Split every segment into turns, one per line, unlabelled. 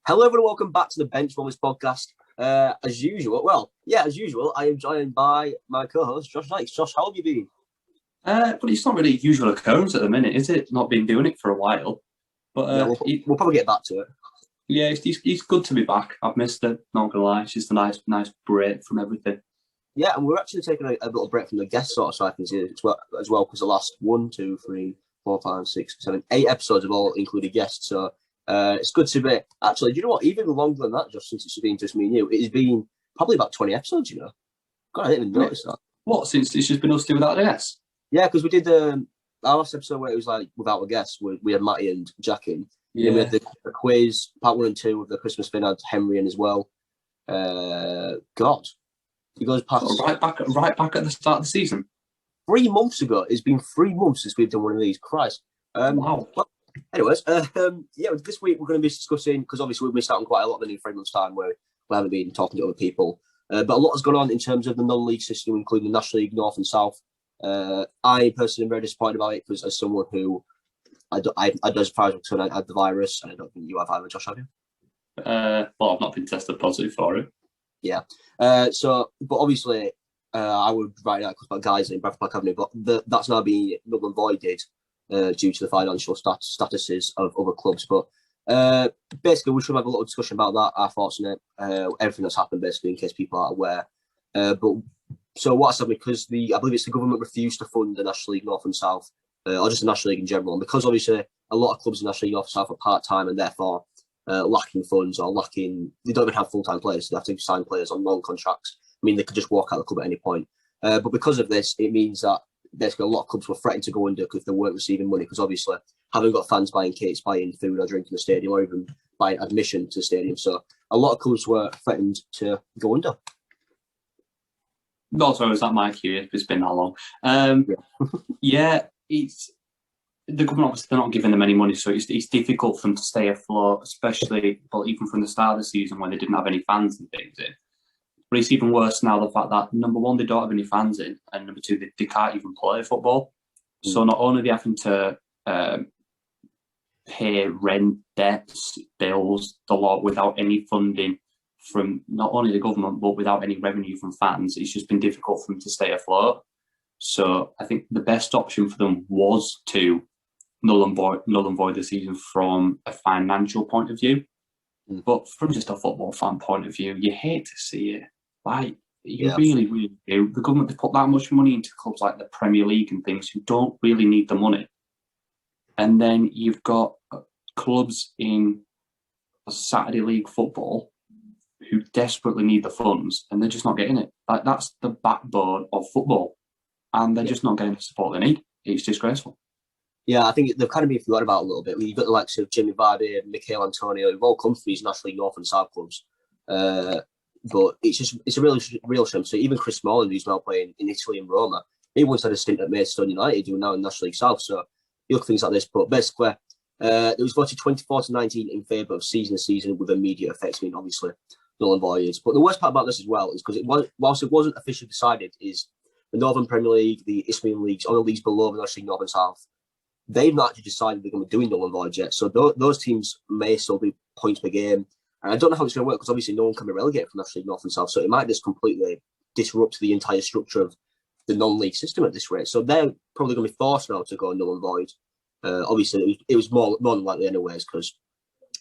Hello, everyone. Welcome back to the Benchwarmers Podcast. As usual, I am joined by my co-host, Josh Sykes. Josh, how have you been?
But it's not really a usual occurrence at the minute, is it? Not been doing it for a while. But
we'll probably get back to it.
Yeah, it's good to be back. I've missed it, not going to lie. It's just a nice break from everything.
Yeah, and we're actually taking a little break from the guest sort of side as well, because the last 1, 2, 3, 4, 5, 6, 7, 8 episodes have all included guests. So it's good to be. Actually, do you know what? Even longer than that, just since it's been just me and you, it has been probably about 20 episodes, you know? God, I didn't even notice that.
What, since it's just been us two without a guest?
Yeah, because we did our last episode where it was like without a guest. We had Matty and Jack in.
Yeah.
Then we had the quiz, part 1 and 2 of the Christmas fin, had Henry in as well. God, he goes past
right back at the start of the season.
3 months ago. It's been 3 months since we've done one of these. Christ.
Wow.
Well, anyways, this week we're going to be discussing, because obviously we've missed out on quite a lot in the 3 months' time where we haven't been talking to other people. But a lot has gone on in terms of the non-league system, including the National League North and South. I personally am very disappointed about it because as someone who I don't as far as I had the virus, and I don't think you have either, Josh, have you?
Well, I've not been tested positive for it.
Yeah. But obviously, I would write out about guys in Bradford Park Avenue, but that's now being null and voided due to the financial statuses of other clubs. But basically, we should have a little discussion about that, our thoughts on it, everything that's happened, basically, in case people aren't aware. So what's happened, because I believe it's the government refused to fund the National League North and South, or just the National League in general, and because obviously a lot of clubs in the National League North and South are part-time and therefore lacking funds or they don't even have full-time players, so they have to sign players on long contracts. I mean, they could just walk out of the club at any point. But because of this, it means that basically a lot of clubs were threatened to go under because they weren't receiving money, because obviously haven't got fans buying kits, buying food or drink in the stadium, or even buying admission to the stadium. So a lot of clubs were threatened to go under.
Not so is that my cue if it's been that long. It's the government, obviously they're not giving them any money, so it's difficult for them to stay afloat, especially even from the start of the season when they didn't have any fans and things in. But it's even worse now, the fact that number one, they don't have any fans in, and number two, they can't even play football. So not only are they having to pay rent, debts, bills, the lot without any funding from not only the government, but without any revenue from fans, it's just been difficult for them to stay afloat. So I think the best option for them was to null and void the season from a financial point of view. But from just a football fan point of view, you hate to see it. Like, you really, really do. The government has put that much money into clubs like the Premier League and things who don't really need the money. And then you've got clubs in Saturday League football who desperately need the funds, and they're just not getting it. Like, that's the backbone of football, and they're just not getting the support they need. It's disgraceful.
Yeah, I think they've kind of been forgotten about a little bit. You've got the likes of Jimmy Vardy and Michael Antonio, who've all come from these National League North and South clubs. But it's a real shame. So even Chris Smalling, who's now playing in Italy and Roma, he once had a stint at Maidstone United, who are now in National League South. So you look at things like this. But basically, it was voted 24-19 in favour of season to season with immediate effects, I mean, obviously, null and void. But the worst part about this as well is because whilst it wasn't officially decided, is the Northern Premier League, the Isthmian leagues, all the leagues below the National League North and South, they've not actually decided they're going to be doing null and void yet. So those teams may still be points per game. And I don't know how it's going to work because obviously no one can be relegated from National League North and South. So it might just completely disrupt the entire structure of the non-league system at this rate. So they're probably going to be forced now to go null and void. Obviously, it was more than likely anyways because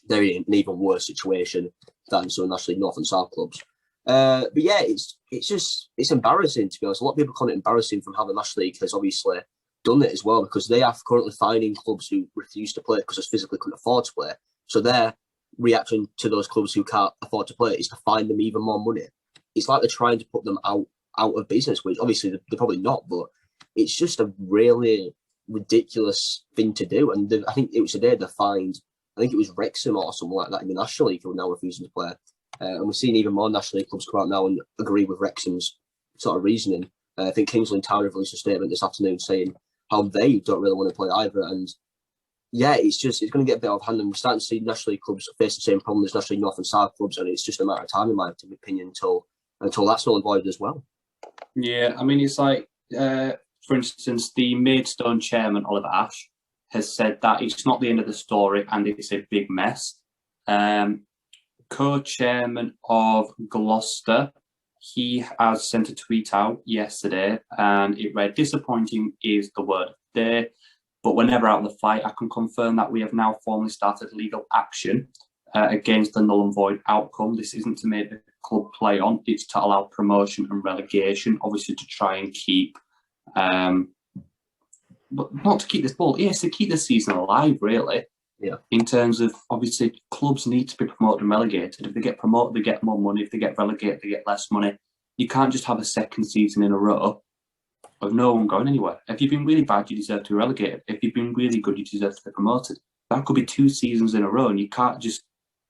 they're in an even worse situation than some National League North and South clubs. But yeah, it's embarrassing, to be honest. A lot of people call it embarrassing from how the National League has obviously done it as well, because they are currently finding clubs who refuse to play because they physically couldn't afford to play. So their reaction to those clubs who can't afford to play is to find them even more money. It's like they're trying to put them out of business, which obviously they're probably not, but it's just a really ridiculous thing to do. And I think it was today they fined, I think it was Wrexham or something like that in the National League who are now refusing to play. And we're seeing even more National League clubs come out now and agree with Wrexham's sort of reasoning. I think Kingsley Town have released a statement this afternoon saying how they don't really want to play either. And yeah, it's going to get a bit out of hand, and we're starting to see National League clubs face the same problem as National League North and South clubs, and it's just a matter of time, in my opinion, until that's null and void as well.
Yeah, I mean, it's like, for instance, the Maidstone chairman, Oliver Ash, has said that it's not the end of the story and it's a big mess. co-chairman of Gloucester, he has sent a tweet out yesterday, and it read, "Disappointing is the word of the day, but we're never out of the fight. I can confirm that we have now formally started legal action against the null and void outcome. This isn't to make the club play on, it's to allow promotion and relegation, obviously to try and keep, but not to keep this ball, yes, to keep the season alive, really.
Yeah.
In terms of, obviously, clubs need to be promoted and relegated. If they get promoted, they get more money. If they get relegated, they get less money. You can't just have a second season in a row of no one going anywhere. If you've been really bad, you deserve to be relegated. If you've been really good, you deserve to be promoted. That could be 2 seasons in a row, and you can't just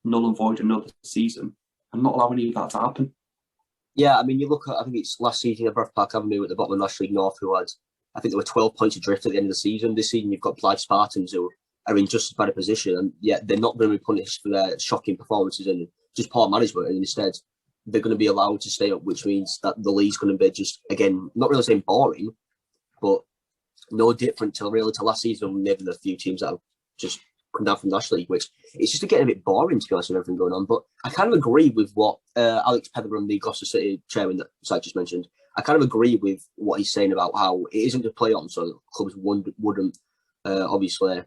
null and void another season and not allow any of that to happen.
Yeah, I mean, you look at, I think it's last season, Breath Park Avenue at the bottom of National League North, who had, I think there were 12 points adrift at the end of the season. This season, you've got Blythe Spartans, who are in just as bad a position, and yet they're not going to be punished for their shocking performances and just poor management, and instead they're going to be allowed to stay up, which means that the league's going to be just, again, not really saying boring, but no different to last season when maybe the few teams that have just come down from the National League, which it's just getting a bit boring, to be honest, with everything going on. But I kind of agree with what Alex Petherborough, the Gloucester City chairman that Sykes just mentioned, I kind of agree with what he's saying about how it isn't to play on, so clubs wouldn't obviously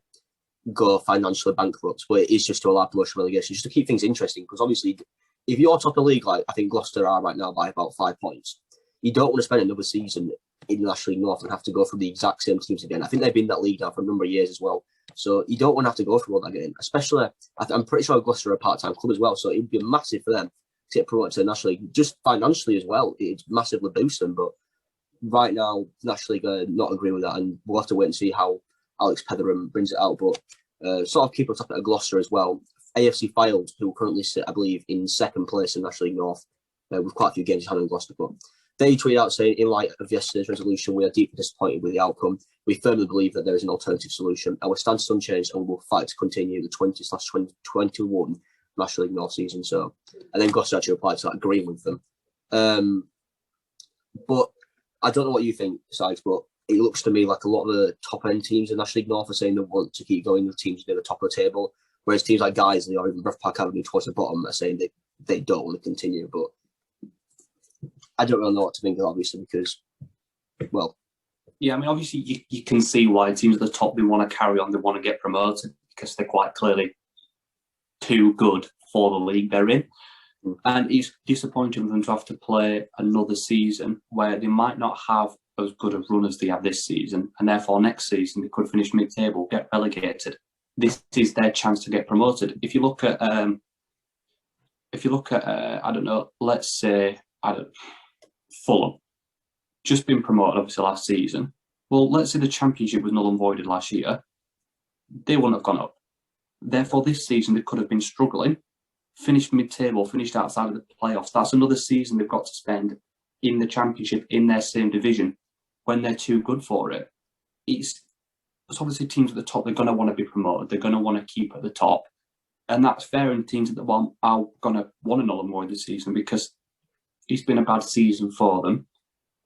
go financially bankrupt, but it is just to allow promotion relegation, just to keep things interesting. Because obviously, if you're top of the league, like I think Gloucester are right now by about 5 points, you don't want to spend another season in the National League North and have to go through the exact same teams again. I think they've been in that league now for a number of years as well. So you don't want to have to go through all that again, especially, I'm pretty sure Gloucester are a part-time club as well, so it would be massive for them to get promoted to the National League, just financially as well. It'd massively boost them, but right now, the National League are not agreeing with that, and we'll have to wait and see how Alex Petherborough brings it out. But sort of keep on top of Gloucester as well. AFC Fylde, who currently sit, I believe, in second place in National League North, with quite a few games in Gloucester, but they tweeted out saying, in light of yesterday's resolution, we are deeply disappointed with the outcome. We firmly believe that there is an alternative solution. Our stance is unchanged and we'll fight to continue the 20/2021 National League North season. So, and then Gloucester actually replied to that, agreeing with them. But I don't know what you think, Sykes, but it looks to me like a lot of the top-end teams in National League North are saying they want to keep going with teams near the top of the table, whereas teams like Guiseley or even Breath Park Avenue towards the bottom are saying they don't want to continue. But I don't really know what to think of, obviously, because, well...
Yeah, I mean, obviously, you can see why teams at the top, they want to carry on, they want to get promoted, because they're quite clearly too good for the league they're in. And it's disappointing for them to have to play another season where they might not have as good a run as they have this season, and therefore next season they could finish mid-table, get relegated. This is their chance to get promoted. If you look at, I don't know, let's say, Fulham, just been promoted obviously last season. Well, let's say the Championship was null and voided last year. They wouldn't have gone up. Therefore, this season they could have been struggling, finished mid-table, finished outside of the playoffs. That's another season they've got to spend in the Championship, in their same division, when they're too good for it. It's obviously teams at the top, they're going to want to be promoted. They're going to want to keep at the top. And that's fair in teams that are going to want to null and void this season, because it's been a bad season for them,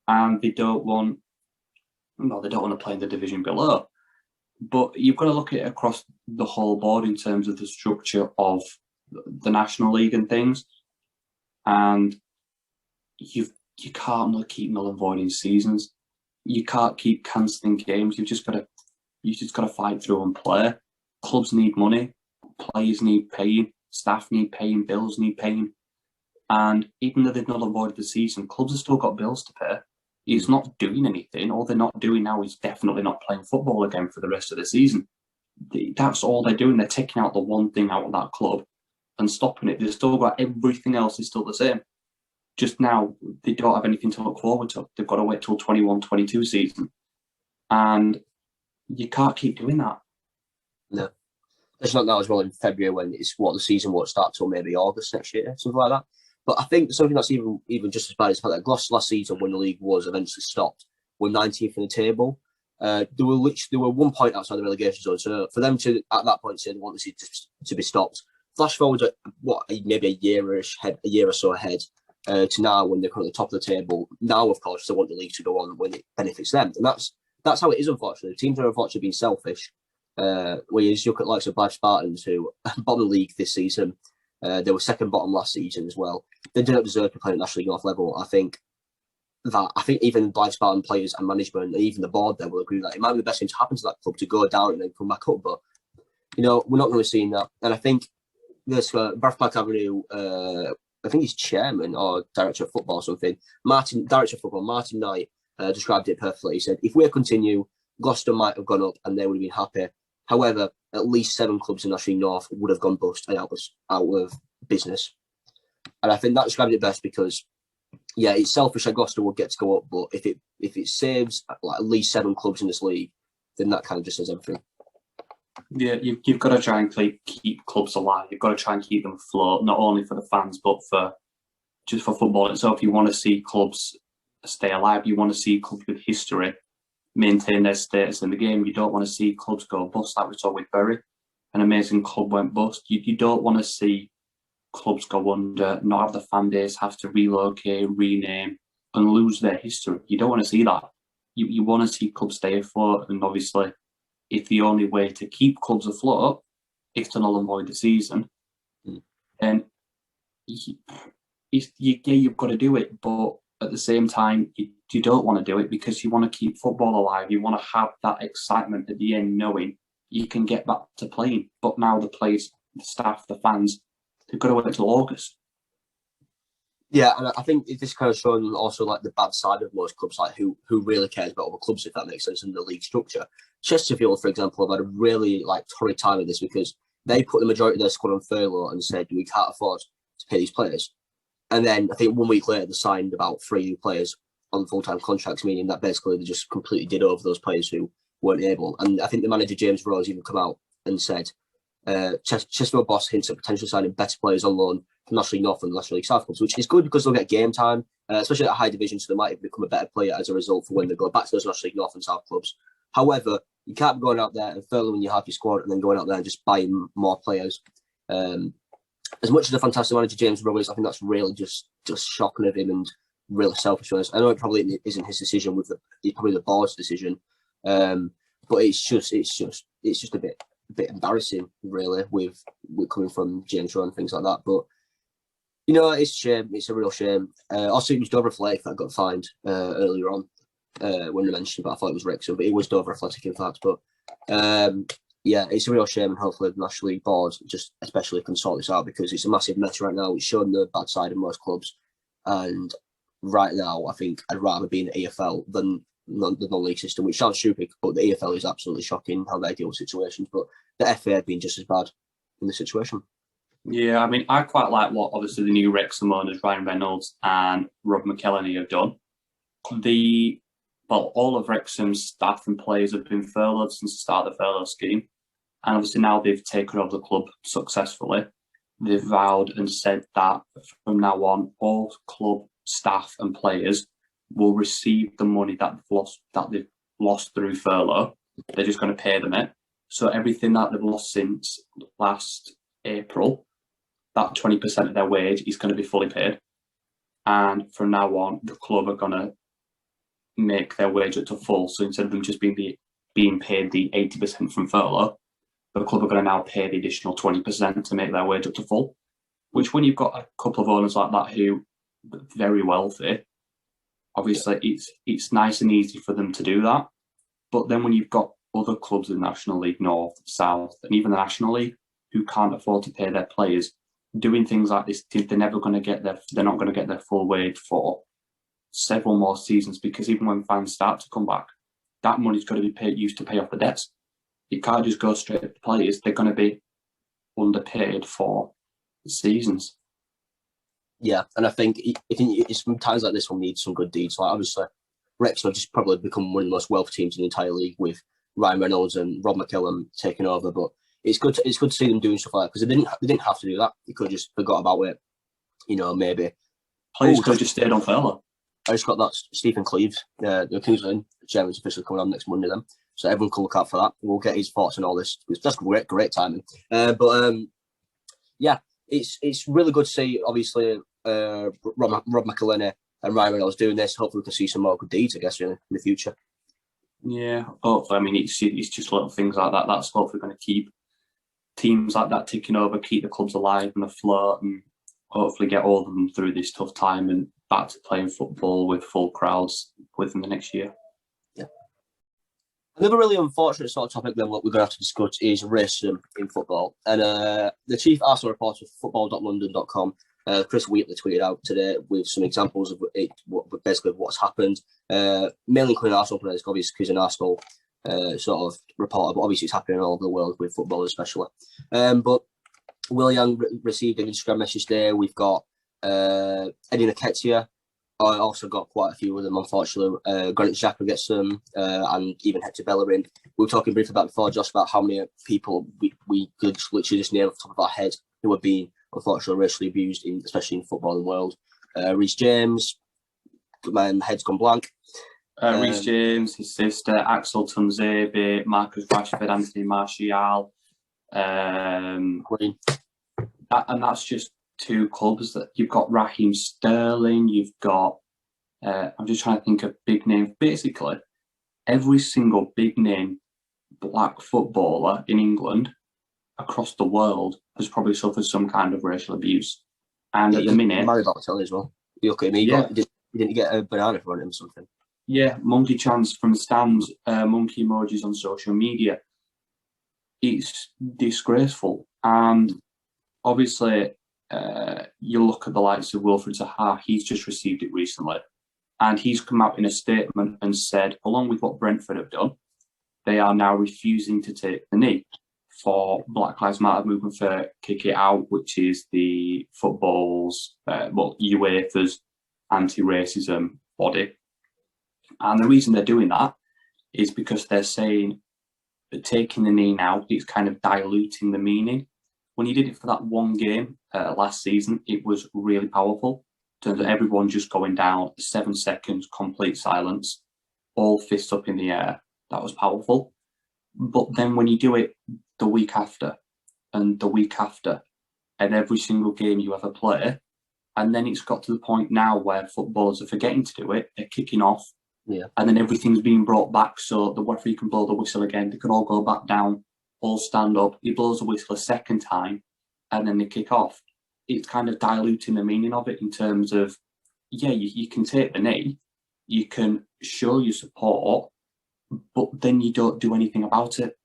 and they don't want to play in the division below. But you've got to look at it across the whole board in terms of the structure of the National League and things. And you can't keep null and voiding seasons. You can't keep cancelling games. You just got to fight through and play. Clubs need money. Players need paying. Staff need paying. Bills need paying. And even though they've not avoided the season, clubs have still got bills to pay. It's not doing anything. All they're not doing now is definitely not playing football again for the rest of the season. That's all they're doing. They're taking out the one thing out of that club and stopping it. They've still got everything else is still the same. Just now, they don't have anything to look forward to. They've got to wait till 21-22 season. And you can't keep doing that.
No. It's not now as well in February when the season won't start till maybe August next year, something like that. But I think something that's even just as bad is the fact that Gloucester last season, when the league was eventually stopped, were 19th in the table. They were 1 point outside the relegation zone. So for them to, at that point, say they want the season to be stopped, flash forward maybe a year or so ahead to now when they're currently top of the table. Now, of course, they want the league to go on when it benefits them. And that's how it is, unfortunately. Teams are unfortunately being selfish. Where you look at likes of Blythe Spartans, who bottom of the league this season, They were second bottom last season as well. They didn't deserve to play at National League North level. I think even Blythe Spartan players and management and even the board there will agree that it might be the best thing to happen to that club to go down and then come back up. But, we're not going to see that. And I think this Bath Park Avenue, I think he's chairman or director of football or something. Director of football, Martin Knight, described it perfectly. He said, if we continue, Gloucester might have gone up and they would have been happy. However, at least 7 clubs in National League North would have gone bust and out of business. And I think that described it best because, yeah, it's selfish that Gloucester would get to go up, but if it saves like at least 7 clubs in this league, then that kind of just says everything.
Yeah, you've got to try and keep clubs alive. You've got to try and keep them afloat, not only for the fans, but just for football itself. You want to see clubs stay alive. You want to see clubs with history maintain their status in the game. You don't want to see clubs go bust, like we saw with Bury. An amazing club went bust. You don't want to see clubs go under, not have the fan base, have to relocate, rename, and lose their history. You don't want to see that. You want to see clubs stay afloat, and obviously, if the only way to keep clubs afloat is to null and void the season, then you've got to do it. But at the same time, you don't want to do it because you want to keep football alive. You want to have that excitement at the end, knowing you can get back to playing. But now the players, the staff, the fans, they've got to wait until August.
Yeah, and I think this kind of showing also like the bad side of most clubs, like who really cares about other clubs, if that makes sense, in the league structure. Chesterfield, for example, have had a really torrid time of this because they put the majority of their squad on furlough and said we can't afford to pay these players. And then I think 1 week later they signed about 3 new players on full-time contracts, meaning that basically they just completely did over those players who weren't able. And I think the manager James Rose even come out and said Chesterfield boss hints at potentially signing better players on loan from National League North and National League South clubs, which is good because they'll get game time, especially at a high division, so they might become a better player as a result for when they go back to those National League North and South clubs. However, you can't be going out there and furloughing your half your squad and then going out there and just buying more players. As much as a fantastic manager James Rose, I think that's really just shocking of him and really selfish. I know it probably isn't his decision, it's probably the board's decision, but it's just a bit embarrassing, really, with coming from James Rose and things like that. But it's a shame. It's a real shame. Also, it was Dover Athletic that got fined earlier on when they mentioned, but I thought it was Wrexham, but it was Dover Athletic, in fact. But yeah, it's a real shame, and hopefully the National League board just especially can sort this out because it's a massive mess right now. It's showing the bad side of most clubs, and right now I think I'd rather be in the EFL than the non-league system, which sounds stupid, but the EFL is absolutely shocking how they deal with situations. But the FA have been just as bad in the situation.
Yeah, I mean, I quite like what obviously the new Wrexham owners, Ryan Reynolds and Rob McElhenney, have done. All of Wrexham's staff and players have been furloughed since the start of the furlough scheme. And obviously now they've taken over the club successfully. They've vowed and said that from now on, all club staff and players will receive the money that they've lost through furlough. They're just going to pay them it. So everything that they've lost since last April, that 20% of their wage is going to be fully paid. And from now on, the club are going to make their wage up to full. So instead of them just being paid the 80% from furlough, the club are going to now pay the additional 20% to make their wage up to full. Which, when you've got a couple of owners like that who are very wealthy, obviously it's nice and easy for them to do that. But then when you've got other clubs in the National League North, South, and even the National League who can't afford to pay their players, doing things like this, they're not going to get their full wage for several more seasons, because even when fans start to come back, that money's got to be used to pay off the debts. It can't just go straight to the players. They're going to be underpaid for seasons.
Yeah, and I think it's times like this when we need some good deeds. Like obviously, Wrexham have just probably become one of the most wealthy teams in the entire league with Ryan Reynolds and Rob McElhenney taking over. But it's good to see them doing stuff like that, because they didn't have to do that. They could have just forgot about it. Maybe
players could have just stayed on furlough.
I just got that Stephen Cleves, the Kings Lynn chairman's officially coming on next Monday then. So everyone can look out for that. We'll get his thoughts on all this. That's great timing. Yeah, it's really good to see, obviously, Rob McElhenney and Ryan Reynolds doing this. Hopefully we can see some more good deeds, I guess, in the future.
Yeah, hopefully. I mean, it's just little things like that. That's hopefully going to keep teams like that ticking over, keep the clubs alive and afloat, and hopefully get all of them through this tough time and back to playing football with full crowds within the next year.
Yeah. Another really unfortunate sort of topic then what we're going to have to discuss is racism in football. And the chief Arsenal reporter for football.london.com, Chris Wheatley, tweeted out today with some examples of basically what's happened, mainly including Arsenal players, obviously because an Arsenal sort of reporter, but obviously it's happening all over the world with football especially. But Willian received an Instagram message there. We've got Eddie Nketiah. I also got quite a few of them, unfortunately. Granit Xhaka gets them, and even Hector Bellerin. We were talking briefly about before, just about how many people we could literally just name off the top of our head who are being, unfortunately, racially abused, especially in the footballing world. Reece James, my head's gone blank.
Reece James, his sister, Axel Tuanzebe, Marcus Rashford, Anthony Martial. And that's just two clubs that you've got. Raheem Sterling, you've got I'm just trying to think of big names. Basically, every single big name black footballer in England across the world has probably suffered some kind of racial abuse. And at the minute,
Mario Balotelli as well. You look at me, you didn't get a banana for him or something.
Yeah, monkey chants from the stands, monkey emojis on social media. It's disgraceful. And obviously, you look at the likes of Wilfried Zaha, he's just received it recently. And he's come out in a statement and said, along with what Brentford have done, they are now refusing to take the knee for Black Lives Matter movement for Kick It Out, which is the football's, UEFA's anti-racism body. And the reason they're doing that is because they're saying that taking the knee now is kind of diluting the meaning. When you did it for that one game last season, it was really powerful. In terms of everyone just going down, 7 seconds, complete silence, all fists up in the air. That was powerful. But then when you do it the week after and the week after, and every single game you ever play, and then it's got to the point now where footballers are forgetting to do it, they're kicking off, and then everything's being brought back so the referee can blow the whistle again. They can all go back down, all stand up. He blows the whistle a second time, and then they kick off. It's kind of diluting the meaning of it in terms of, you can take the knee, you can show your support, but then you don't do anything about it.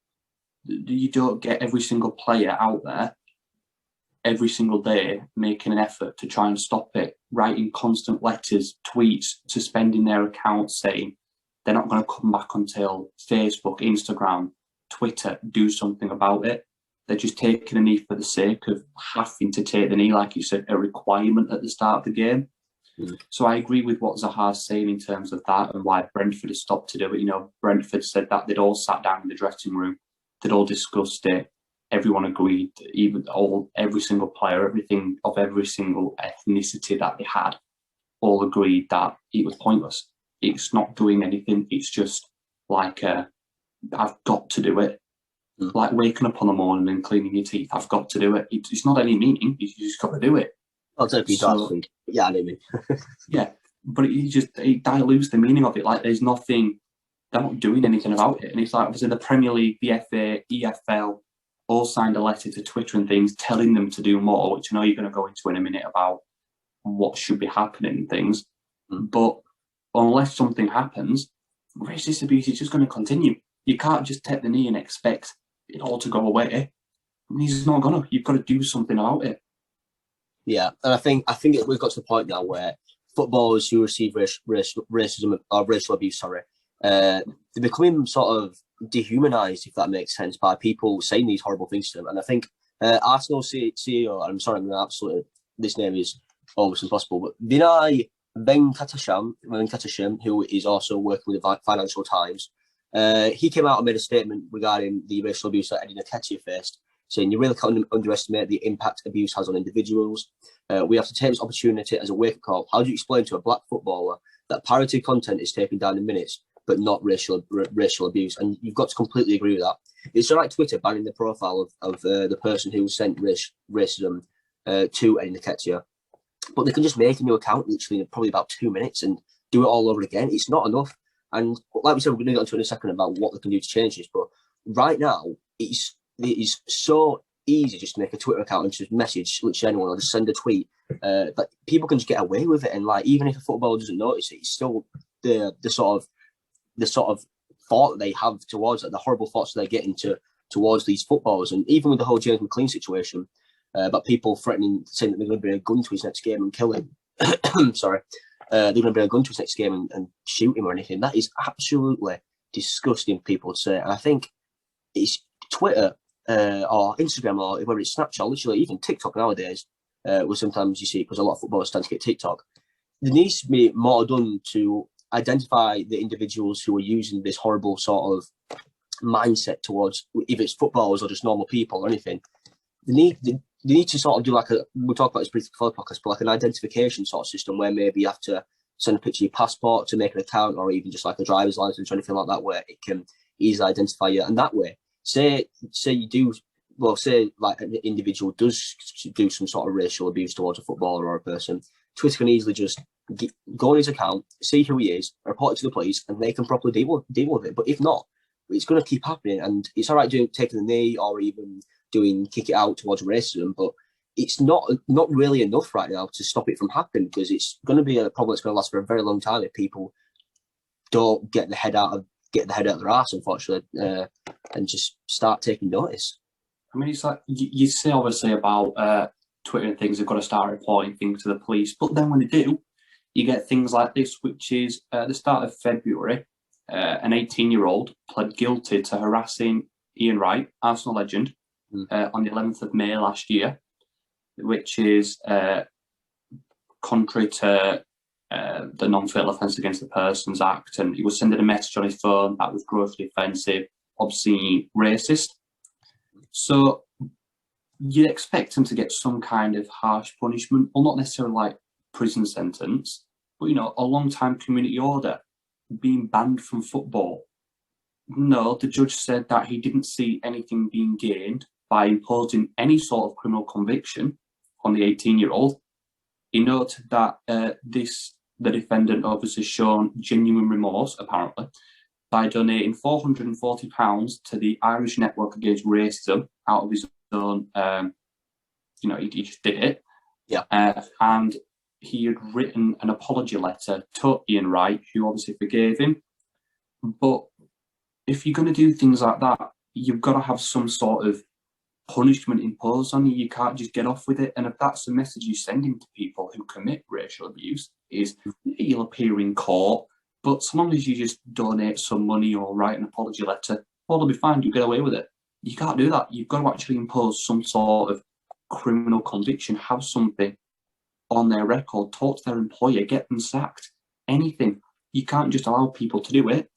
You don't get every single player out there every single day making an effort to try and stop it, writing constant letters, tweets, suspending their accounts, saying they're not going to come back until Facebook, Instagram, Twitter do something about it. They're just taking a knee for the sake of having to take the knee, like you said, a requirement at the start of the game. So I agree with what Zaha's saying in terms of that and why Brentford has stopped to do it. You know, Brentford said that they'd all sat down in the dressing room, they'd all discussed it. Everyone agreed, every single player, everything of every single ethnicity that they had, all agreed that it was pointless. It's not doing anything. It's just like, I've got to do it. Like waking up on the morning and cleaning your teeth. I've got to do it. It's not any meaning. You just got to do it.
I'll take you yeah, I mean.
Yeah, but it dilutes the meaning of it. Like there's nothing, they're not doing anything about it. And it's like, obviously the Premier League, the FA, EFL, all signed a letter to Twitter and things telling them to do more, which I know you're going to go into in a minute about what should be happening and things. But unless something happens, racist abuse is just going to continue. You can't just take the knee and expect it all to go away. It's not going to. You've got to do something about it.
Yeah, and I think we've got to the point now where footballers who receive racism or racial abuse, they're becoming sort of dehumanized, if that makes sense, by people saying these horrible things to them. And I think Arsenal CEO, I'm sorry, this name is almost impossible, but Vinay Venkatesham, who is also working with the Financial Times, he came out and made a statement regarding the racial abuse that Eddie Nketiah faced, saying you really can't underestimate the impact abuse has on individuals. We have to take this opportunity as a wake-up call. How do you explain to a black footballer that parody content is taken down in minutes, but not racial abuse? And you've got to completely agree with that. It's like Twitter banning the profile of the person who sent racism to Eddie Nketiah, but they can just make a new account literally in probably about 2 minutes and do it all over again. It's not enough. And like we said, we're going to get into it in a second about what they can do to change this. But right now, it is so easy just to make a Twitter account and just message literally anyone or just send a tweet. But people can just get away with it, and like even if a footballer doesn't notice it, it's still the sort of thought that they have towards it, the horrible thoughts they're getting towards these footballers. And even with the whole James McLean situation, about people threatening, saying that they're going to bring a gun to his next game and kill him. Sorry, they're going to bring a gun to his next game and shoot him or anything. That is absolutely disgusting, people to say. And I think it's Twitter or Instagram or whether it's Snapchat, literally even TikTok nowadays, where sometimes you see, because a lot of footballers tend to get TikTok, there needs to be more done to identify the individuals who are using this horrible sort of mindset towards, if it's footballers or just normal people or anything. They need to sort of do like we'll talk about this briefly before the podcast, but like an identification sort of system where maybe you have to send a picture of your passport to make an account, or even just like a driver's license or anything like that, where it can easily identify you. And that way, say like an individual does do some sort of racial abuse towards a footballer or a person, Twitter can easily just go on his account, see who he is, report it to the police, and they can properly deal with it. But if not, it's going to keep happening. And it's all right taking the knee or even doing kick it out towards racism, but it's not really enough right now to stop it from happening, because it's going to be a problem that's going to last for a very long time if people don't get the head out of their arse, unfortunately, and just start taking notice.
I mean, it's like you say obviously about Twitter and things have got to start reporting things to the police, but then when they do, you get things like this, which is at the start of February, an 18-year-old pled guilty to harassing Ian Wright, Arsenal legend, on the 11th of May last year, which is contrary to the Non-Fatal Offence Against the Persons Act, and he was sending a message on his phone that was grossly offensive, obscene, racist. So you'd expect him to get some kind of harsh punishment, well, not necessarily like prison sentence, but, you know, a long-time community order, being banned from football. No, the judge said that he didn't see anything being gained by imposing any sort of criminal conviction on the 18-year-old. He noted that the defendant obviously shown genuine remorse, apparently, by donating £440 to the Irish Network Against Racism out of his own, he just did it.
Yeah.
And he had written an apology letter to Ian Wright, who obviously forgave him. But if you're going to do things like that, you've got to have some sort of punishment imposed on you. You can't just get off with it. And if that's the message you're sending to people who commit racial abuse, is you'll appear in court, but so long as you just donate some money or write an apology letter, well, they'll be fine. You get away with it. You can't do that. You've got to actually impose some sort of criminal conviction, have something on their record, talk to their employer, get them sacked, anything. You can't just allow people to do it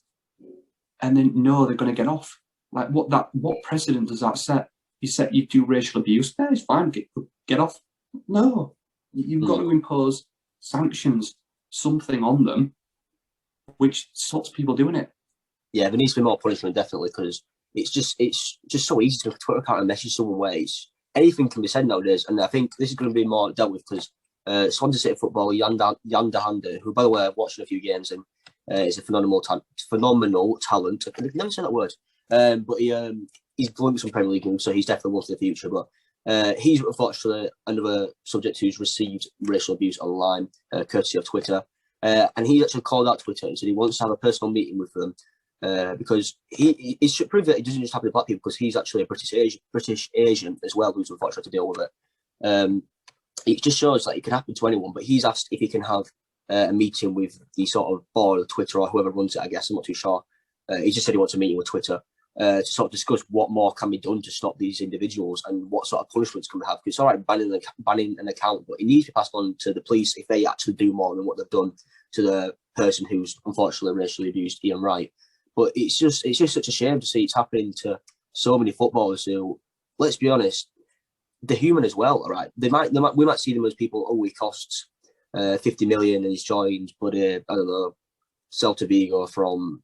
and then know they're going to get off. Like what precedent does that set? You do racial abuse, it's fine, get off. No, you've got to impose sanctions, something on them, which stops people doing it.
Yeah, there needs to be more punishment, definitely, because it's just so easy to make a Twitter account and message someone where anything can be said nowadays. And I think this is going to be more dealt with because Swansea City footballer Jan de Hande, who, by the way, I've watched a few games and is a phenomenal talent. I can never say that word. But he's blown some Premier League games, so he's definitely one for the future. But he's unfortunately another subject who's received racial abuse online, courtesy of Twitter. And he actually called out Twitter and said he wants to have a personal meeting with them because he should prove that it doesn't just happen to black people, because he's actually a British Asian as well, who's unfortunate to deal with it. It just shows that it can happen to anyone, but he's asked if he can have a meeting with the sort of board of Twitter or whoever runs it, I guess. I'm not too sure. He just said he wants a meeting with Twitter to sort of discuss what more can be done to stop these individuals and what sort of punishments can we have. Because it's all right banning an account, but it needs to be passed on to the police if they actually do more than what they've done to the person who's unfortunately racially abused Ian Wright. But it's just such a shame to see it's happening to so many footballers who, let's be honest, they're human as well. All right, we might see them as people. Oh, he costs 50 million and he's joined, but I don't know, Celta Vigo from,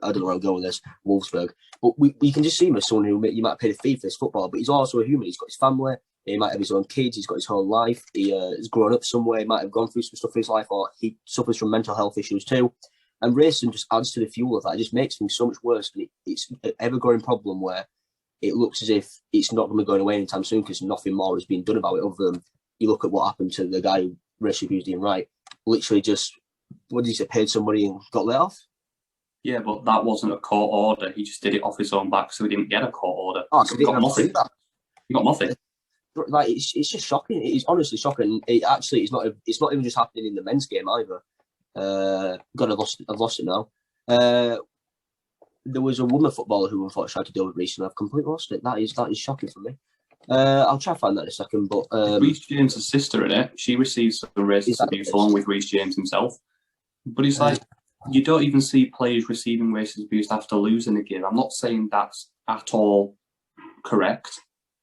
I don't know where I'm going with this, Wolfsburg. But we can just see him as someone who you might pay the fee for this football, but he's also a human. He's got his family. He might have his own kids. He's got his whole life. He has grown up somewhere. He might have gone through some stuff in his life, or he suffers from mental health issues too. And racism just adds to the fuel of that. It just makes things so much worse. And it's an ever-growing problem where it looks as if it's not going to be going away anytime soon because nothing more is being done about it other than you look at what happened to the guy who racially abused Ian Wright. Literally just, what did he say, paid somebody and got let off?
Yeah, but that wasn't a court order. He just did it off his own back, so he didn't get a court order.
Oh, so
he got nothing. He got nothing.
Like it's just shocking. It is honestly shocking. It actually is not. It's not even just happening in the men's game either. God, I've lost it now. There was a woman footballer who unfortunately had to deal with recently. I've completely lost it. That is shocking for me. I'll try to find that in a second. But
Reece James' sister in it, she receives some racist abuse along with Reece James himself. But it's like you don't even see players receiving racist abuse after losing a game. I'm not saying that's at all correct,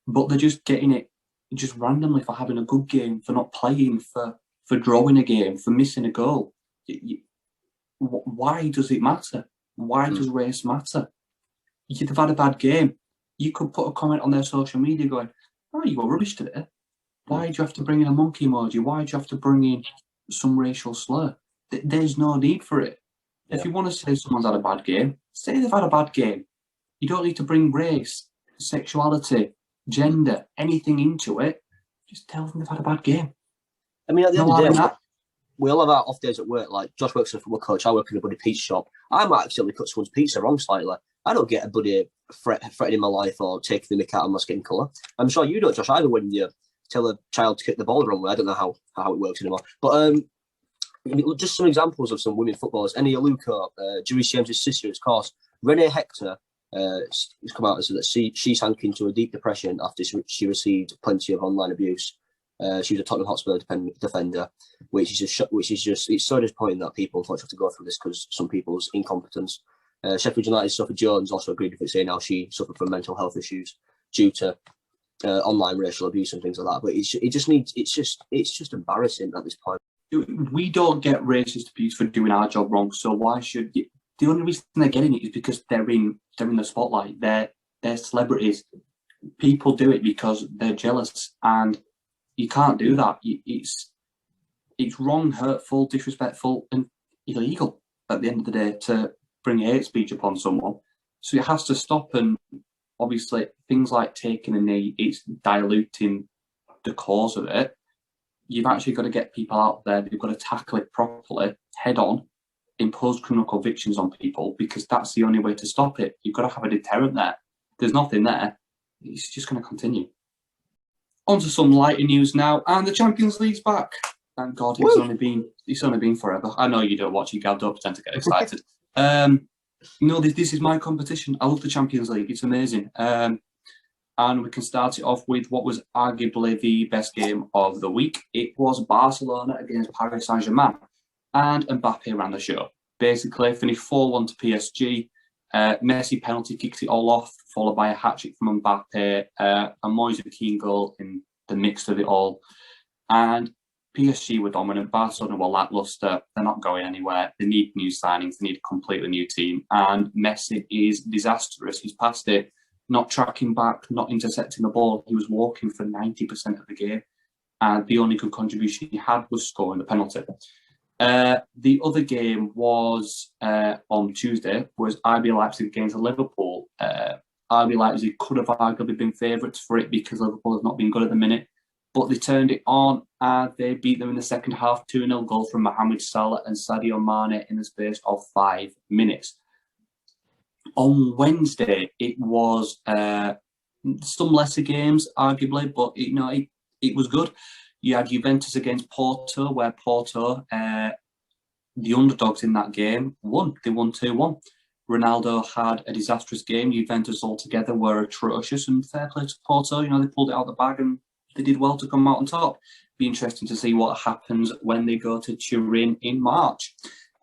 but they're just getting it just randomly for having a good game, for not playing, for drawing a game, for missing a goal. Why does it matter? Why does race matter? You'd have had a bad game. You could put a comment on their social media going, "Oh, you were rubbish today. Why do you have to bring in a monkey emoji? Why do you have to bring in some racial slur?" There's no need for it. Yeah. If you want to say someone's had a bad game, say they've had a bad game. You don't need to bring race, sexuality, gender, anything into it. Just tell them they've had a bad game.
I mean, at the end of the day, we all have our off days at work. Like Josh works as a football coach. I work in a bloody pizza shop. I might accidentally cut someone's pizza wrong slightly. I don't get a bloody threatening my life or taking the mick out of my skin colour. I'm sure you don't, Josh, either when you tell a child to kick the ball the wrong way. I don't know how it works anymore. But just some examples of some women footballers. Eni Aluko, Reece James' sister, of course. Renee Hector has come out and said that she sank into a deep depression after she received plenty of online abuse. She was a Tottenham Hotspur defender, which is just it's so disappointing that people unfortunately have to go through this because some people's incompetence. Sheffield United's Sophie Jones also agreed with it, saying how she suffered from mental health issues due to online racial abuse and things like that. But it's just embarrassing at this point.
We don't get racist abuse for doing our job wrong, so why should you? The only reason they're getting it is because they're in the spotlight. They're celebrities. People do it because they're jealous, and you can't do that. It's wrong, hurtful, disrespectful, and illegal at the end of the day to bring hate speech upon someone. So it has to stop. And obviously, things like taking a knee, it's diluting the cause of it. You've actually got to get people out there. You've got to tackle it properly, head on, impose criminal convictions on people, because that's the only way to stop it. You've got to have a deterrent there. There's nothing there. It's just going to continue. On to some lighter news now, and the Champions League's back. Thank God, it's only been forever. I know you don't watch it, Gav, don't pretend to get excited. No, this is my competition. I love the Champions League. It's amazing. And we can start it off with what was arguably the best game of the week. It was Barcelona against Paris Saint-Germain, and Mbappe ran the show. Basically, finished 4-1 to PSG. Messi penalty kicks it all off, followed by a hat-trick from Mbappe, a Moise Kean goal in the mix of it all. And PSG were dominant. Barcelona were lacklustre. They're not going anywhere. They need new signings. They need a completely new team. And Messi is disastrous. He's passed it, not tracking back, not intercepting the ball. He was walking for 90% of the game. And the only good contribution he had was scoring the penalty. The other game was on Tuesday, was RB Leipzig against Liverpool. RB Leipzig could have arguably been favourites for it because Liverpool has not been good at the minute, but they turned it on and they beat them in the second half, 2-0 goal from Mohamed Salah and Sadio Mane in the space of 5 minutes. On Wednesday, it was some lesser games, arguably, but it was good. You had Juventus against Porto, where Porto, the underdogs in that game, won. They won 2-1. Ronaldo had a disastrous game. Juventus altogether were atrocious, and fair play to Porto. They pulled it out of the bag and they did well to come out on top. Be interesting to see what happens when they go to Turin in March.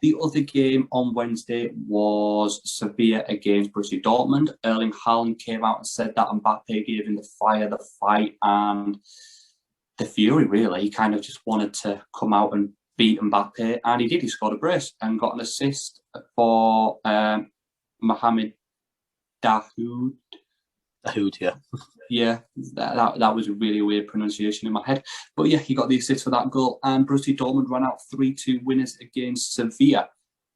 The other game on Wednesday was Sevilla against Borussia Dortmund. Erling Haaland came out and said that Mbappe gave him the fire, the fight, and the fury, really. He kind of just wanted to come out and beat Mbappe, and he did. He scored a brace and got an assist for Mohamed Dahoud.
Dahoud, yeah.
Yeah, that was a really weird pronunciation in my head. But yeah, he got the assist for that goal, and Borussia Dortmund ran out 3-2 winners against Sevilla.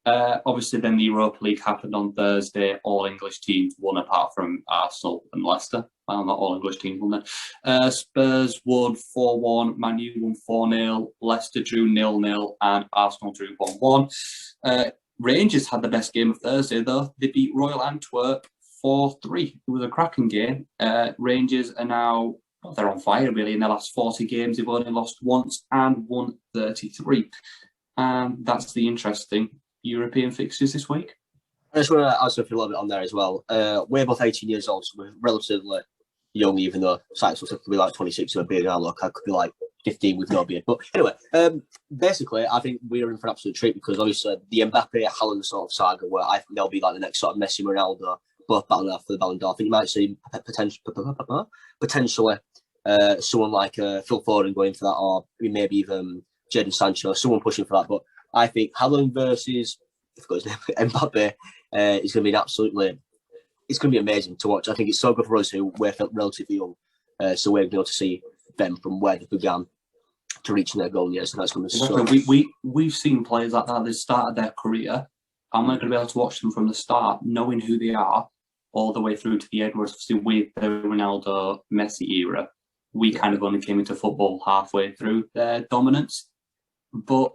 Obviously, then the Europa League happened on Thursday. All English teams won apart from Arsenal and Leicester. Well, not all English teams won then. Spurs won 4-1, Man U won 4-0, Leicester drew 0-0, and Arsenal drew 1-1. Rangers had the best game of Thursday, though. They beat Royal Antwerp 4-3. It was a cracking game. Rangers are now, they're on fire, really. In their last 40 games, they've only lost once and won 33. And that's the interesting European fixtures this week.
I just want to also feel a little bit on there as well. We're both 18 years old, so we're relatively young, even though Sykes looks like could be like 26 with a beard. I could be like 15 with no beard. But anyway, basically, I think we're in for an absolute treat because obviously the Mbappe Haaland sort of saga, where I think they'll be like the next sort of Messi, Ronaldo, both battling out for the Ballon d'Or. I think you might see potentially someone like Phil Foden going for that, or maybe even Jadon Sancho, someone pushing for that. But I think Haaland versus, if his name, Mbappe is going to be it's going to be amazing to watch. I think it's so good for us who we're relatively young, so we're going to be able to see them from where they began to reaching their goal. Yeah, so that's going to be
exactly. We've seen players like that. They started their career, and we're going to be able to watch them from the start, knowing who they are, all the way through to the end. Whereas obviously with the Ronaldo, Messi era, we kind of only came into football halfway through their dominance. But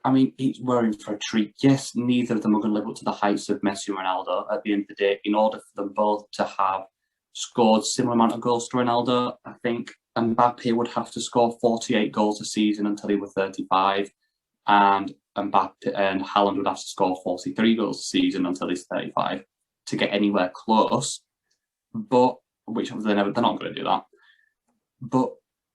I mean, we're in for a treat. Yes, neither of them are going to live up to the heights of Messi and Ronaldo at the end of the day. In order for them both to have scored similar amount of goals to Ronaldo, I think Mbappe would have to score 48 goals a season until he was 35, and Mbappe and Haaland would have to score 43 goals a season until he's 35 to get anywhere close. But which they're not going to do that. But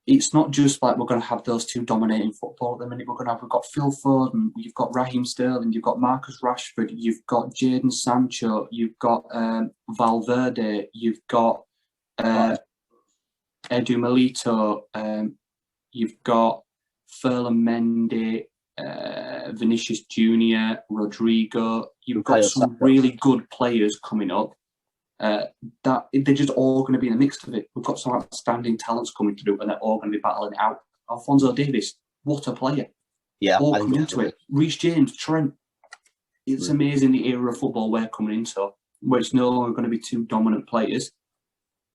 it's not just like we're going to have those two dominating football at the minute. We've got Phil Foden, you've got Raheem Sterling, you've got Marcus Rashford, you've got Jadon Sancho, you've got Valverde, you've got Edu Milito, you've got Ferland Mendy, Vinicius Junior, Rodrigo. You've got some really good players coming up. That they're just all going to be in the mix of it. We've got some outstanding talents coming through, and they're all going to be battling it out. Alphonso Davies, what a player!
Yeah,
all coming into it. Reece James, Trent. It's amazing the era of football we're coming into, where it's no longer going to be two dominant players.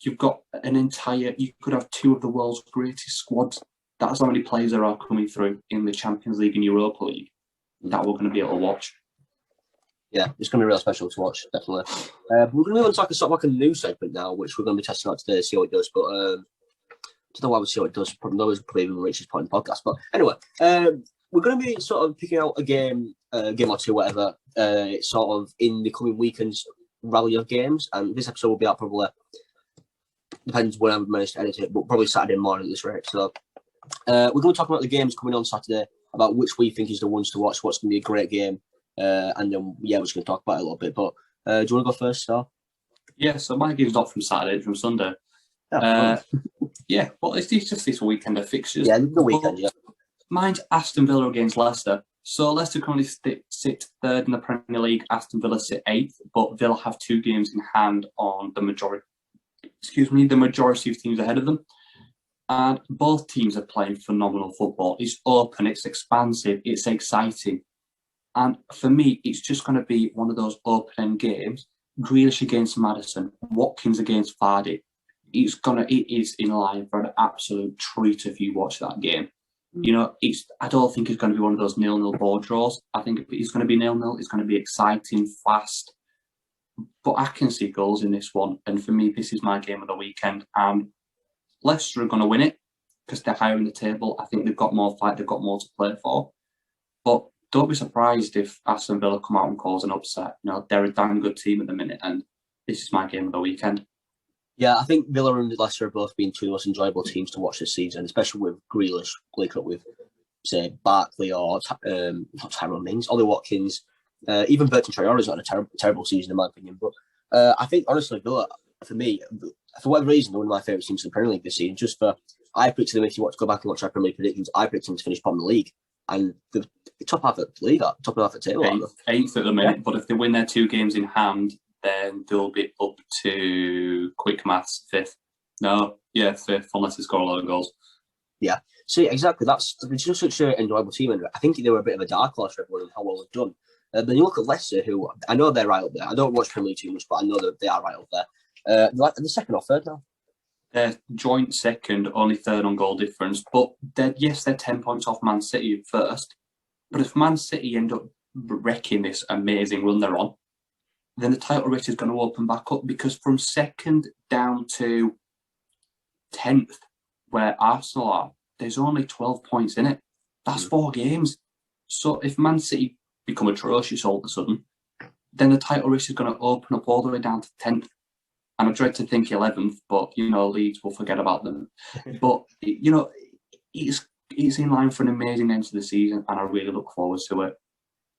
You've got you could have two of the world's greatest squads. That's how many players there are coming through in the Champions League and Europa League that we're going to be able to watch.
Yeah, it's going to be real special to watch, definitely. We're going to move on to sort of like a new segment now, which we're going to be testing out today to see how it does. But I don't know why we see how it does. Probably the richest point in the podcast. But anyway, we're going to be sort of picking out a game or two, whatever. It's sort of in the coming weekend's rally of games. And this episode will be out probably, depends when I manage to edit it, but probably Saturday morning at this rate. So we're going to talk about the games coming on Saturday, about which we think is the ones to watch, what's going to be a great game. And then, we're just going to talk about it a little bit. But do you want to go first, Star?
Yeah, so my game's not from Saturday, it's from Sunday. Yeah, well, it's just this weekend of fixtures.
Yeah, the weekend, yeah.
Mine's Aston Villa against Leicester. So Leicester currently sit third in the Premier League. Aston Villa sit eighth, but Villa have two games in hand on the majority of teams ahead of them. And both teams are playing phenomenal football. It's open, it's expansive, it's exciting. And for me, it's just going to be one of those open-end games. Grealish against Maddison, Watkins against Vardy. It is in line for an absolute treat if you watch that game. You know, I don't think it's going to be one of those 0-0 ball draws. I think it's going to be 0-0. It's going to be exciting, fast. But I can see goals in this one. And for me, this is my game of the weekend. And Leicester are going to win it because they're higher in the table. I think they've got more fight. They've got more to play for. But don't be surprised if Aston Villa come out and cause an upset. You know, they're a damn good team at the minute, and this is my game of the weekend.
Yeah, I think Villa and Leicester have both been two of the most enjoyable teams to watch this season, especially with Grealish linked up with, say, Barkley or not Tyrone Mings, Ollie Watkins. Even Bertrand Traore's not a terrible season in my opinion. But I think, honestly, Villa, for me, for whatever reason, they're one of my favourite teams in the Premier League this season. I predicted them, if you want to go back and watch our Premier League predictions, I predicted them to finish bottom of the league. And the top half of the league, top half of the table.
Eighth at the minute, but if they win their two games in hand, then they'll be up to quick maths, fifth. Fifth, unless they score a lot of goals.
Yeah, see, exactly. It's just such an enjoyable team, and I think they were a bit of a dark horse for everyone and how well they've done. Then you look at Leicester, who I know they're right up there. I don't watch Premier League too much, but I know that they are right up there. Like the second or third now.
They're joint second, only third on goal difference. But they're 10 points off Man City first. But if Man City end up wrecking this amazing run they're on, then the title race is going to open back up, because from second down to 10th, where Arsenal are, there's only 12 points in it. That's 4 games. So if Man City become atrocious all of a sudden, then the title race is going to open up all the way down to 10th. And I dread to think 11th, but, Leeds will forget about them. But, it's in line for an amazing end to the season, and I really look forward to it.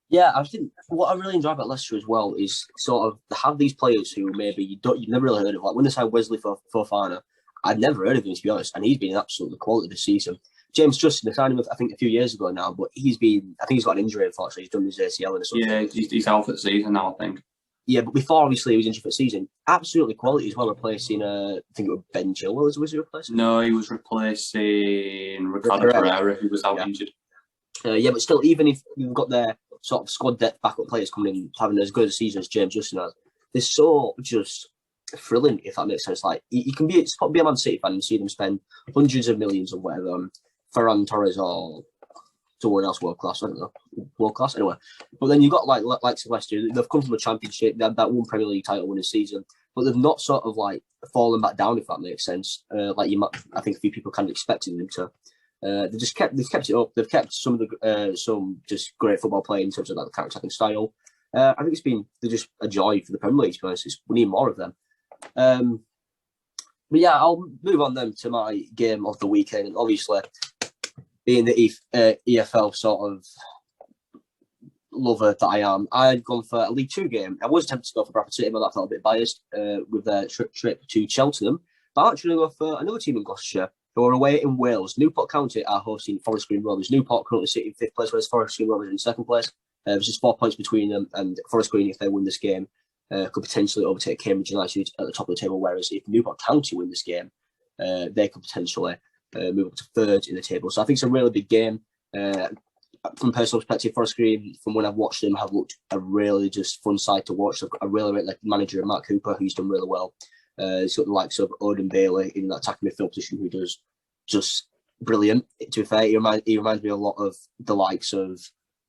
Yeah, I think what I really enjoy about Leicester as well is sort of to have these players who maybe you've never really heard of. Like when they signed Wesley Fofana, I'd never heard of him, to be honest, and he's been absolutely quality this season. James Justin, they signed him, I think, a few years ago now, but I think he's got an injury, unfortunately. He's done his ACL and something.
Yeah, he's out for the season now, I think.
Yeah, but before, obviously, he was injured for the season. Absolutely quality as well, replacing, I think it was Ben Chilwell, was he replacing?
No, he was replacing Ricardo Pereira, who was out injured.
Yeah, but still, even if you've got their sort of squad depth backup players coming in, having as good a season as James Justin has, they're so just thrilling, if that makes sense. Like, you can be a Man City fan and see them spend hundreds of millions or whatever on Ferran Torres or someone else world class. I don't know, world class anyway. But then you've got like Leicester. They've come from a championship. They had that one Premier League title winning season, but they've not sort of like fallen back down, if that makes sense. Like I think a few people kind of expected them to. They've kept it up. They've kept some of the some just great football play in terms of like the counter-attacking style. I think they're just a joy for the Premier League, to be honest. We need more of them. But yeah, I'll move on then to my game of the weekend, and obviously, being the EFL sort of lover that I am, I had gone for a League Two game. I was tempted to go for Bradford City, but I felt a bit biased with their trip to Cheltenham. But I'm actually going to go for another team in Gloucestershire who are away in Wales. Newport County are hosting Forest Green Rovers. Newport currently sit in 5th place, whereas Forest Green Rovers in 2nd place. There's just 4 points between them, and Forest Green, if they win this game, could potentially overtake Cambridge United at the top of the table, whereas if Newport County win this game, they could potentially move up to 3rd in the table. So I think it's a really big game. From personal perspective, Forest Green, from when I've watched them, have looked a really just fun side to watch. I really rate the manager, Mark Cooper, who's done really well. He's got the likes of Odin Bailey in that attacking midfield position, who does just brilliant. To be fair, he reminds me a lot of the likes of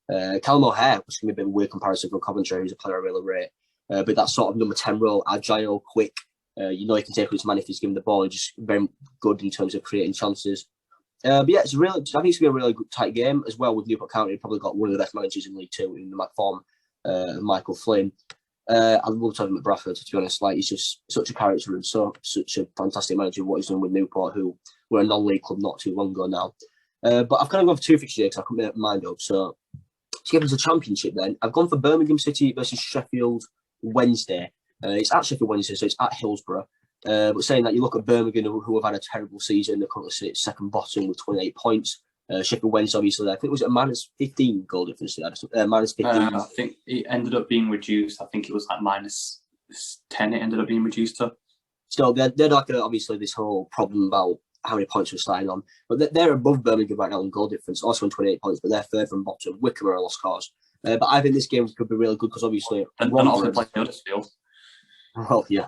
Callum O'Hare, which can be a bit of a weird comparison from Coventry, who's a player I really rate. But that sort of number 10 role, agile, quick, he can take his man if he's given the ball, just very good in terms of creating chances. But yeah, I think it's going to be a really good tight game as well with Newport County. Probably got one of the best managers in League Two in the form, Michael Flynn. I love to have him at Bradford, to be honest. Like, he's just such a character and such a fantastic manager of what he's done with Newport, who were a non-league club not too long ago now. But I've kind of gone for 2 fixtures here because I couldn't make my mind up. So to get into the Championship then, I've gone for Birmingham City versus Sheffield Wednesday. It's at Sheffield Wednesday, so it's at Hillsborough. But saying that, you look at Birmingham, who have had a terrible season. They're currently sit second bottom with 28 points. Sheffield Wednesday, obviously, I think it was a minus 15 goal difference. Minus 15.
I think it ended up being reduced. I think it was like minus 10. It ended up being reduced to.
So they're like obviously this whole problem about how many points we're starting on, but they're above Birmingham right now in goal difference, also on 28 points, but they're third from bottom. Wickham are a lost cause. But I think this game could be really good because obviously
Rotherham play Huddersfield.
Well, yeah.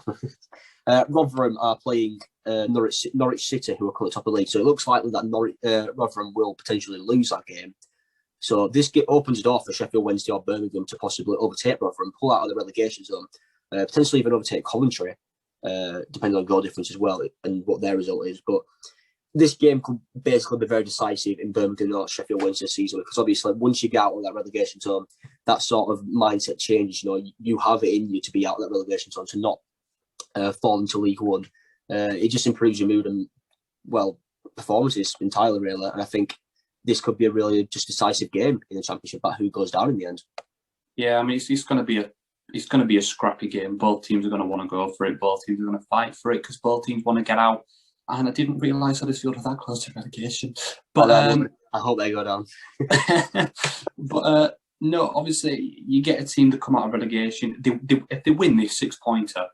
Rotherham are playing Norwich City, who are currently top of the league. So it looks likely that Rotherham will potentially lose that game. So this opens the door for Sheffield Wednesday or Birmingham to possibly overtake Rotherham, pull out of the relegation zone, potentially even overtake Coventry, depending on goal difference as well and what their result is. But this game could basically be very decisive in Birmingham or Sheffield Wednesday season, because obviously once you get out of that relegation zone, that sort of mindset changes. You have it in you to be out of that relegation zone, to not fall into League One. It just improves your mood and, performances entirely, really. And I think this could be a really just decisive game in the Championship about who goes down in the end.
Yeah, I mean, it's going to be a scrappy game. Both teams are going to want to go for it. Both teams are going to fight for it because both teams want to get out. And I didn't realise Huddersfield were that close to relegation. But
I hope they go down.
But no, obviously, you get a team that come out of relegation. If they win this 6-pointer,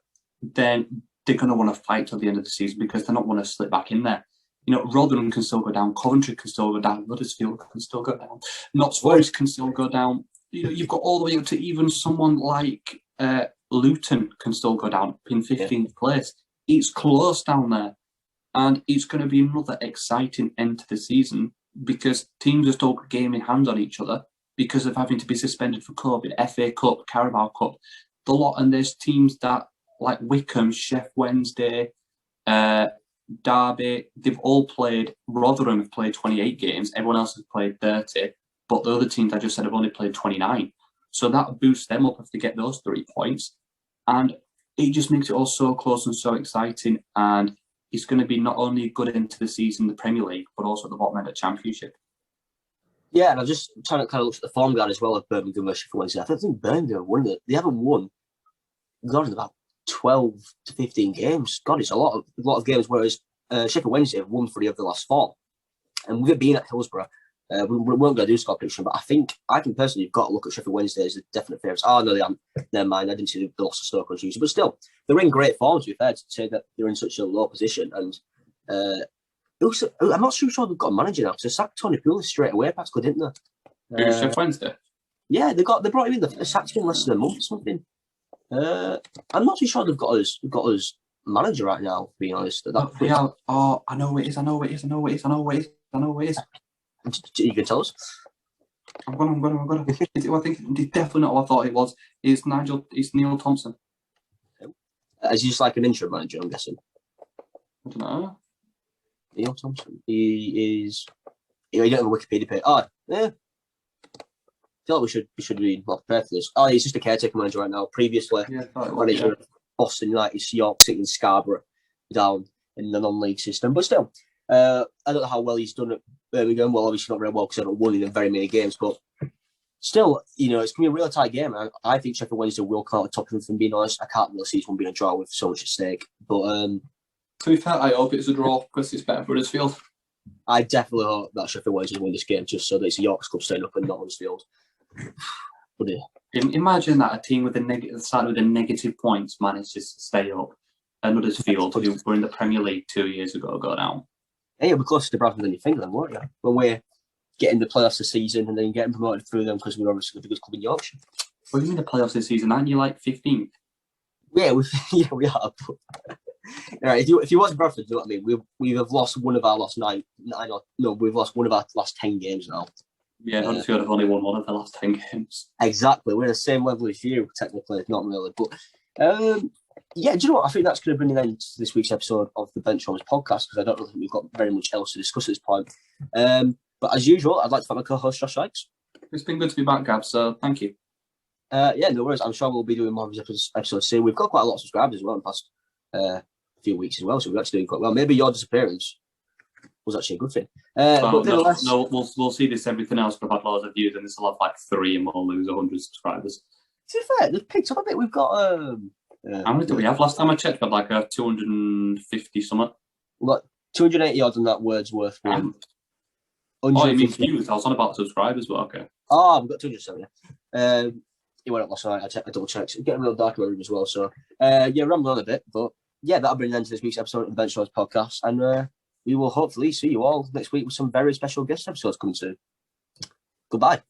then they're going to want to fight till the end of the season because they're not want to slip back in there. Rotherham can still go down. Coventry can still go down. Huddersfield can still go down. Notts Forest can still go down. you've got all the way up to even someone like Luton can still go down in 15th place. It's close down there. And it's going to be another exciting end to the season because teams are still gaming hands on each other because of having to be suspended for COVID, FA Cup, Carabao Cup, the lot. And there's teams that, like Wycombe, Sheff Wednesday, Derby, they've all played. Rotherham have played 28 games. Everyone else has played 30. But the other teams I just said have only played 29. So that boosts them up if they get those 3 points. And it just makes it all so close and so exciting. And it's going to be not only good into the season, the Premier League, but also at the bottom end of the Championship.
Yeah, and I'm just trying to kind of look at the form guide as well of Birmingham versus Sheffield Wednesday. I think Birmingham have won it. They haven't won. God, in about 12 to 15 games. God, it's a lot of games. Whereas Sheffield Wednesday have won 3 of the last 4. And with it being at Hillsborough, we won't go do score prediction, but I think personally you've got to look at Sheffield Wednesday as the definite favourites. Oh no, they haven't. Never mind. I didn't see the loss of Stoke on Tuesday, but still, they're in great form. To be fair, to say that they're in such a low position, and I'm not so sure they've got a manager now. So sacked Tony Pulis straight away, practically, didn't they?
Sheffield Wednesday.
Yeah, they brought him in. The sacked him in less than a month or something. I'm not too sure they've got us manager right now. Being honest,
I know it is.
You can tell us.
I'm gonna. I think it's definitely not what I thought it was. It's Neil Thompson.
Is he just like an interim manager, I'm guessing?
I don't know.
Neil Thompson. He is. You don't have a Wikipedia page. Oh, yeah. I feel like we should be more prepared for this. Oh, he's just a caretaker manager right now. Previously, manager of Boston United, York City, and Scarborough down in the non-league system. But still, I don't know how well he's done at Birmingham. Well, obviously not very well because they haven't won in very many games. But still, it's going to be a real tight game. I think Sheffield Wednesday will come out top of them, from being honest. I can't really see this one being a draw with so much at stake. But
to be fair, I hope it's a draw because it's better for Huddersfield.
I definitely hope that Sheffield Wednesday win this game just so that it's a Yorks Cup staying up and not Huddersfield. But
imagine that a team with a negative points manages to stay up, and Huddersfield, who were in the Premier League 2 years ago, go down.
Yeah, you'll be closer to Bradford than you think, then, won't you? When we're getting the playoffs this season and then getting promoted through them because we're obviously the biggest club in Yorkshire.
What do you mean the playoffs this season? Aren't you like 15th?
Yeah, we are. Right, if you watch Bradford, you know what I mean. We have lost one of our last 9. No, we've lost one of our last 10 games now.
Yeah, Huddersfield have only won one of the last 10 games.
Exactly, we're the same level as you, technically, not really. But yeah, do you know what? I think that's going to bring an end to this week's episode of the Benchwarmers Podcast because I don't really think we've got very much else to discuss at this point. But as usual, I'd like to thank my co-host Josh Sykes.
It's been good to be back, Gab. So thank you.
Yeah, no worries. I'm sure we'll be doing more of these episodes soon. We've got quite a lot of subscribers as well in the past few weeks as well, so we're actually doing quite well. Maybe your disappearance was actually a good thing.
We'll see this. Everything else will have loads of views, and this will have like 3, and we'll lose 100 subscribers.
To be fair, they've picked up a bit. We've got
how many do we have? Last time I checked, we had like a 250 something.
We've got 280 odd on that Wordsworth one.
Oh, you mean views? I was on about subscribers, but okay.
Oh, we've got 270. He went up last night. I double checked. Getting a little dark in my room as well. So rambling on a bit, but yeah, that'll bring an end to this week's episode of the Benchwarmers Podcast, and we will hopefully see you all next week with some very special guest episodes coming soon. Goodbye.